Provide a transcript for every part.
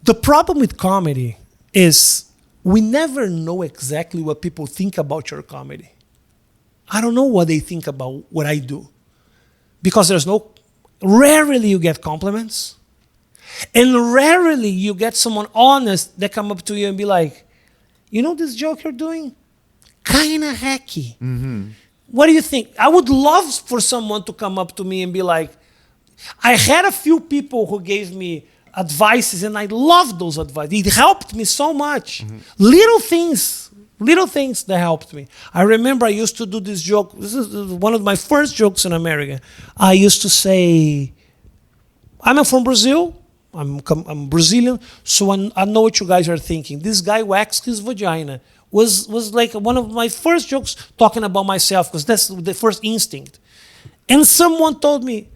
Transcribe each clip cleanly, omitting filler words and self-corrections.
The problem with comedy is we never know exactly what people think about your comedy. I don't know what they think about what I do. Because rarely you get compliments. And rarely you get someone honest that come up to you and be like, you know this joke you're doing? Kind of hacky. Mm-hmm. What do you think? I would love for someone to come up to me and be like, I had a few people who gave me advices and I loved those advice. It helped me so much. Mm-hmm. Little things that helped me. I remember I used to do this joke. This is one of my first jokes in America. I used to say, I'm from Brazil. I'm Brazilian, so I know what you guys are thinking. This guy waxed his vagina. Was like one of my first jokes talking about myself, because that's the first instinct. And someone told me,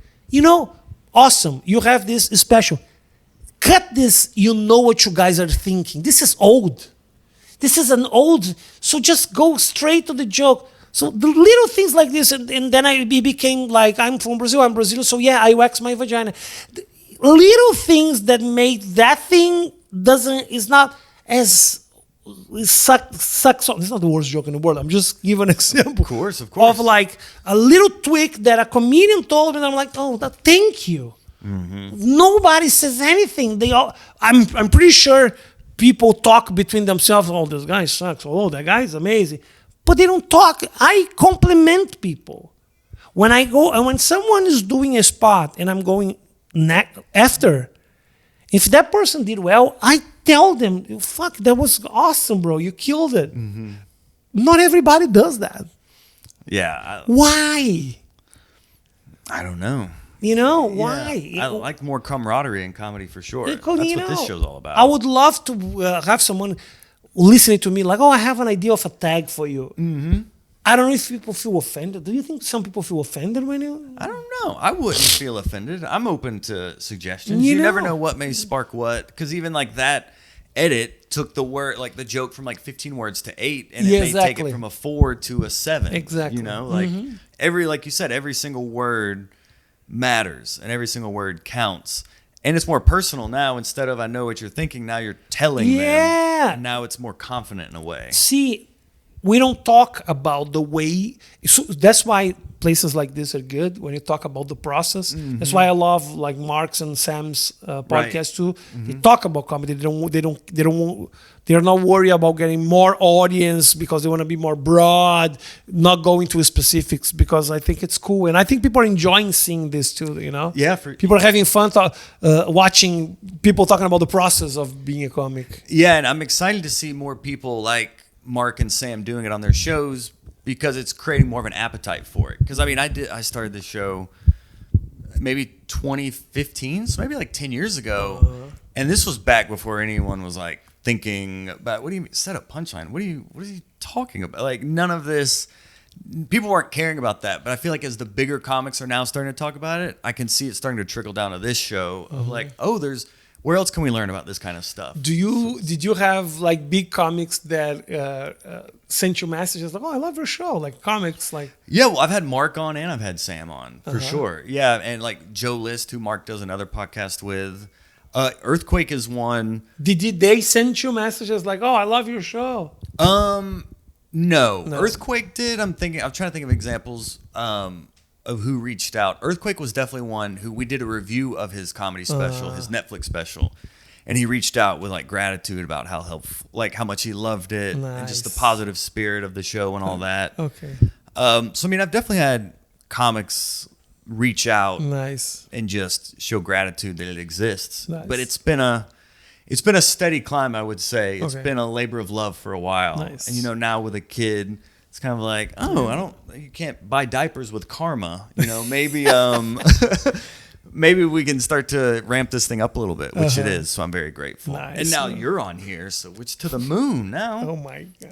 awesome, you have this special. Cut this, you know what you guys are thinking. This is old. This is an old, so just go straight to the joke. So the little things like this, and then I became like, I'm from Brazil, I'm Brazilian, so yeah, I wax my vagina. Little things that made that thing is not as sucks. It's not the worst joke in the world. I'm just giving an example. Of course. Of like a little tweak that a comedian told me, and I'm like, thank you. Mm-hmm. Nobody says anything. I'm pretty sure people talk between themselves. Oh, this guy sucks. Oh, that guy's amazing. But they don't talk. I compliment people. When I go, and when someone is doing a spot and I'm going after, if that person did well, I tell them, fuck, that was awesome, bro. You killed it. Mm-hmm. Not everybody does that. Yeah. Why? I don't know. Why? I like more camaraderie in comedy for sure. That's what this show's all about. I would love to have someone listening to me like, I have an idea of a tag for you. Mm-hmm. I don't know if people feel offended. Do you think some people feel offended when you... I don't know. I wouldn't feel offended. I'm open to suggestions. You never know what may spark what. Because even like that edit took the word, like the joke from like 15 words to 8. And it may take it from a 4 to a 7. Exactly. Like you said, every single word matters. And every single word counts. And it's more personal now. Instead of I know what you're thinking, now you're telling them. And now it's more confident in a way. See... We don't talk about the way. So that's why places like this are good when you talk about the process. Mm-hmm. That's why I love like Mark's and Sam's podcast too. Mm-hmm. They talk about comedy. They're not worried about getting more audience because they want to be more broad, not going to specifics, because I think it's cool. And I think people are enjoying seeing this too, Yeah. People are having fun watching people talking about the process of being a comic. Yeah, and I'm excited to see more people like Mark and Sam doing it on their shows, because it's creating more of an appetite for it. Because I started this show maybe 2015, so maybe like 10 years ago, and this was back before anyone was like thinking about, what do you mean set up punchline? What is he talking about? Like none of this. People weren't caring about that, but I feel like as the bigger comics are now starting to talk about it, I can see it starting to trickle down to this show of like, where else can we learn about this kind of stuff? Did you have like big comics that sent you messages like, I love your show, like comics like? Yeah, well, I've had Mark on and I've had Sam on for sure. Yeah, and like Joe List, who Mark does another podcast with. Earthquake is one. Did they send you messages like, I love your show? No. Earthquake did. I'm trying to think of examples. Of who reached out. Earthquake was definitely one who we did a review of his comedy special, his Netflix special, and he reached out with like gratitude about how helpful, like how much he loved it, and just the positive spirit of the show and all that. Okay. So I mean, I've definitely had comics reach out, and just show gratitude that it exists. Nice. But it's been a steady climb, I would say. It's been a labor of love for a while, and now with a kid. It's kind of like, you can't buy diapers with karma. Maybe maybe we can start to ramp this thing up a little bit, which it is. So I'm very grateful. Nice. And now you're on here, so it's to the moon now. Oh my God.